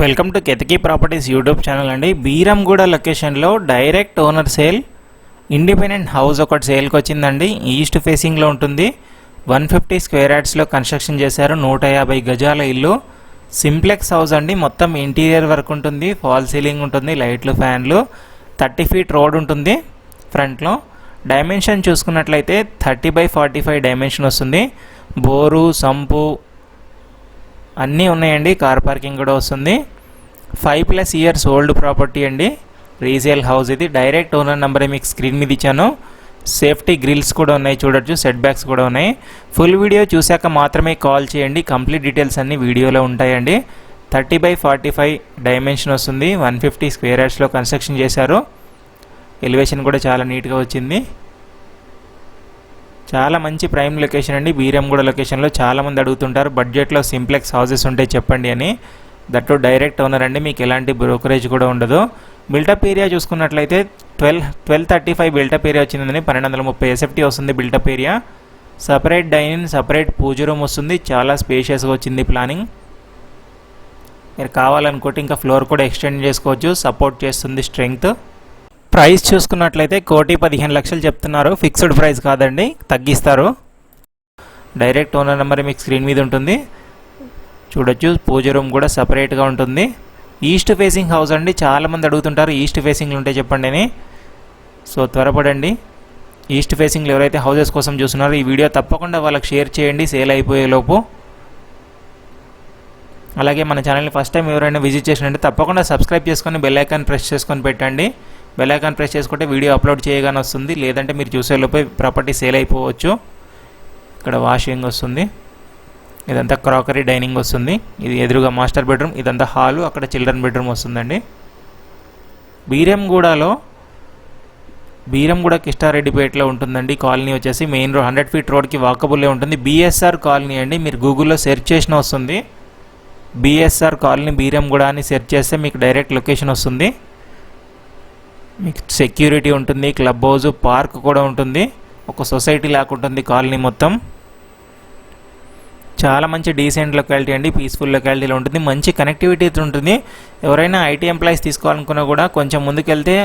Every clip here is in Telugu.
Welcome to Ketaki properties YouTube channel అండి. బీరంగూడ లొకేషన్లో direct owner sale independent house ఒకటి సేల్కి వచ్చిందండి. ఈస్ట్ ఫేసింగ్లో ఉంటుంది. 150 స్క్వేర్ యార్డ్స్లో కన్స్ట్రక్షన్ చేశారు. 150 గజాల ఇల్లు, సింప్లెక్స్ హౌస్ అండి. మొత్తం ఇంటీరియర్ వర్క్ ఉంటుంది, ఫాల్ సీలింగ్ ఉంటుంది, లైట్లు, ఫ్యాన్లు, 30 ఫీట్ రోడ్ ఉంటుంది. ఫ్రంట్లో డైమెన్షన్ చూసుకున్నట్లయితే 30/45 డైమెన్షన్ వస్తుంది. బోరు, సంపు అన్నీ ఉన్నాయండి. కార్ పార్కింగ్ కూడా వస్తుంది. 5+ ఇయర్స్ ఓల్డ్ ప్రాపర్టీ అండి. రీసేల్ హౌస్ ఇది. డైరెక్ట్ ఓనర్ నెంబర్ మీకు స్క్రీన్ మీద ఇచ్చాను. సేఫ్టీ గ్రిల్స్ కూడా ఉన్నాయి, చూడొచ్చు. సెట్ బ్యాక్స్ కూడా ఉన్నాయి. ఫుల్ వీడియో చూశాక మాత్రమే కాల్ చేయండి. కంప్లీట్ డీటెయిల్స్ అన్నీ వీడియోలో ఉంటాయండి. 30/45 డైమెన్షన్ వస్తుంది. 150 స్క్వేర్ యార్డ్స్లో కన్స్ట్రక్షన్ చేశారు. ఎలివేషన్ కూడా చాలా నీట్గా వచ్చింది. చాలా మంచి ప్రైమ్ లొకేషన్ అండి. బీరంగూడ లొకేషన్లో చాలామంది అడుగుతుంటారు బడ్జెట్లో సింప్లెక్స్ హౌసెస్ ఉంటే చెప్పండి అని. దట్టు డైరెక్ట్ ఓనర్ అండి, మీకు ఎలాంటి బ్రోకరేజ్ కూడా ఉండదు. బిల్టప్ ఏరియా చూసుకున్నట్లయితే 1235 బిల్టప్ ఏరియా వచ్చిందని 1230 ఎస్ఎఫ్టీ వస్తుంది built up area. Separate dining, separate puja room వస్తుంది. చాలా స్పేషియస్గా వచ్చింది ప్లానింగ్. మీరు కావాలనుకుంటే ఇంకా ఫ్లోర్ కూడా ఎక్స్టెండ్ చేసుకోవచ్చు. సపోర్ట్ చేస్తుంది స్ట్రెంగ్త్. ప్రైస్ చూసుకున్నట్లయితే 1,15,00,000 చెప్తున్నారు. ఫిక్స్డ్ ప్రైస్ కాదండి, తగ్గిస్తారు. డైరెక్ట్ ఓనర్ నెంబర్ మీకు స్క్రీన్ మీద ఉంటుంది, చూడొచ్చు. పూజ రూమ్ కూడా సపరేట్గా ఉంటుంది. ఈస్ట్ ఫేసింగ్ హౌస్ అండి. చాలామంది అడుగుతుంటారు ఈస్ట్ ఫేసింగ్లు ఉంటే చెప్పండి అని. సో త్వరపడండి. ఈస్ట్ ఫేసింగ్లు ఎవరైతే హౌసెస్ కోసం చూస్తున్నారో ఈ వీడియో తప్పకుండా వాళ్ళకి షేర్ చేయండి సేల్ అయిపోయేలోపు. అలాగే మన ఛానల్ని ఫస్ట్ టైం ఎవరైనా విజిట్ చేసినట్టు తప్పకుండా సబ్స్క్రైబ్ చేసుకొని బెల్ ఐకాన్ ప్రెస్ చేసుకొని పెట్టండి. బెల్ ఐకాన్ ప్రెస్ చేసుకుంటే వీడియో అప్లోడ్ చేయగానే వస్తుంది. లేదంటే మీరు చూసేలోపే ప్రాపర్టీ సేల్ అయిపోవచ్చు. ఇక్కడ వాషింగ్ వస్తుంది. ఇదంతా క్రాకరీ డైనింగ్ వస్తుంది. ఇది ఎదురుగా మాస్టర్ బెడ్రూమ్, ఇదంతా హాలు, అక్కడ చిల్డ్రన్ బెడ్రూమ్ వస్తుందండి. బీరంగూడ కిష్టారెడ్డిపేటలో ఉంటుందండి. కాలనీ వచ్చేసి మెయిన్ రోడ్ 100 ఫీట్ రోడ్కి వాకబుల్లే ఉంటుంది. బిఎస్ఆర్ కాలనీ అండి. మీరు గూగుల్లో సెర్చ్ చేసిన వస్తుంది. బిఎస్ఆర్ కాలనీ బీరంగూడ అని సెర్చ్ చేస్తే మీకు డైరెక్ట్ లొకేషన్ వస్తుంది. మీకు సెక్యూరిటీ ఉంటుంది, క్లబ్ హౌస్, పార్క్ కూడా ఉంటుంది. ఒక సొసైటీ లాగా ఉంటుంది కాలనీ మొత్తం. చాలా మంచి డీసెంట్ లొకాలిటీ అండి. పీస్ఫుల్ లొకాలిటీలో ఉంటుంది. మంచి కనెక్టివిటీ ఉంటుంది. ఎవరైనా ఐటీ ఎంప్లాయీస్ తీసుకోవాలనుకున్నా కూడా కొంచెం ముందుకెళ్తే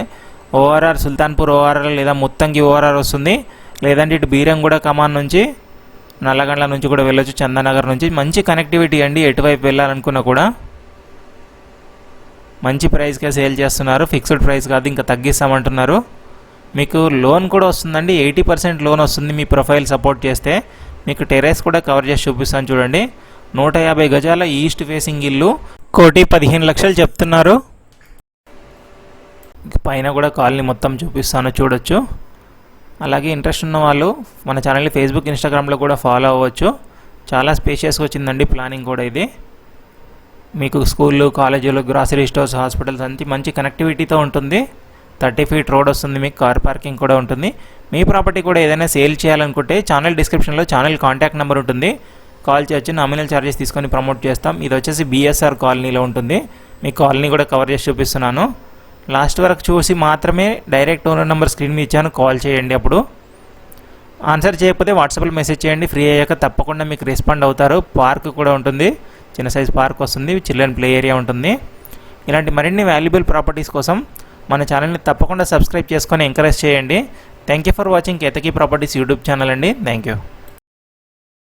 ఓఆర్ఆర్, సుల్తాన్పూర్ ఓఆర్ఆర్ లేదా ముత్తంగి ఓఆర్ఆర్ వస్తుంది. లేదంటే ఇటు బీరంగూడ కమాన్ నుంచి, నల్లగండ్ల నుంచి కూడా వెళ్ళొచ్చు, చందానగర్ నుంచి. మంచి కనెక్టివిటీ అండి. ఎటువైపు వెళ్ళాలనుకున్నా కూడా మంచి ప్రైస్కే సేల్ చేస్తున్నారు. ఫిక్స్డ్ ప్రైస్ కాదు, ఇంకా తగ్గిస్తామంటున్నారు. మీకు లోన్ కూడా వస్తుందండి. 80% లోన్ వస్తుంది మీ ప్రొఫైల్ సపోర్ట్ చేస్తే. మీకు టెర్రస్ కూడా కవర్ చేసి చూపిస్తాను చూడండి. 150 గజాల ఈస్ట్ ఫేసింగ్ ఇల్లు, 1,15,00,000 చెప్తున్నారు. పైన కూడా కాలనీ మొత్తం చూపిస్తాను, చూడొచ్చు. అలాగే ఇంట్రెస్ట్ ఉన్న వాళ్ళు మన ఛానల్ని ఫేస్బుక్, ఇన్స్టాగ్రామ్లో కూడా ఫాలో అవ్వచ్చు. చాలా స్పేషియస్గా వచ్చిందండి ప్లానింగ్ కూడా ఇది. మీకు స్కూళ్ళు, కాలేజీలు, గ్రాసరీ స్టోర్స్, హాస్పిటల్స్ అంతా మంచి కనెక్టివిటీతో ఉంటుంది. 30 ఫీట్ రోడ్ వస్తుంది. మీకు కార్ పార్కింగ్ కూడా ఉంటుంది. మీ ప్రాపర్టీ కూడా ఏదైనా సేల్ చేయాలనుకుంటే ఛానల్ డిస్క్రిప్షన్లో ఛానల్ కాంటాక్ట్ నెంబర్ ఉంటుంది, కాల్ చేయొచ్చు. నామినల్ ఛార్జెస్ తీసుకొని ప్రమోట్ చేస్తాం. ఇది వచ్చేసి బిఎస్ఆర్ కాలనీలో ఉంటుంది. మీ కాలనీ కూడా కవర్ చేసి చూపిస్తున్నాను. లాస్ట్ వరకు చూసి మాత్రమే డైరెక్ట్ ఓనర్ నెంబర్ స్క్రీన్ మీద ఇచ్చాను, కాల్ చేయండి. అప్పుడు ఆన్సర్ చేయకపోతే వాట్సాప్లో మెసేజ్ చేయండి. ఫ్రీ అయ్యాక తప్పకుండా మీకు రెస్పాండ్ అవుతారు. పార్క్ కూడా ఉంటుంది, చిన్న సైజ్ పార్క్ వస్తుంది, చిల్డ్రన్ ప్లే ఏరియా ఉంటుంది. ఇలాంటి మరిన్ని వాల్యుబుల్ ప్రాపర్టీస్ కోసం మన ఛానల్ని తప్పకుండా సబ్స్క్రైబ్ చేసుకొని ఎంకరేజ్ చేయండి. Thank you for watching Ketaki properties YouTube channel అండి. Thank you.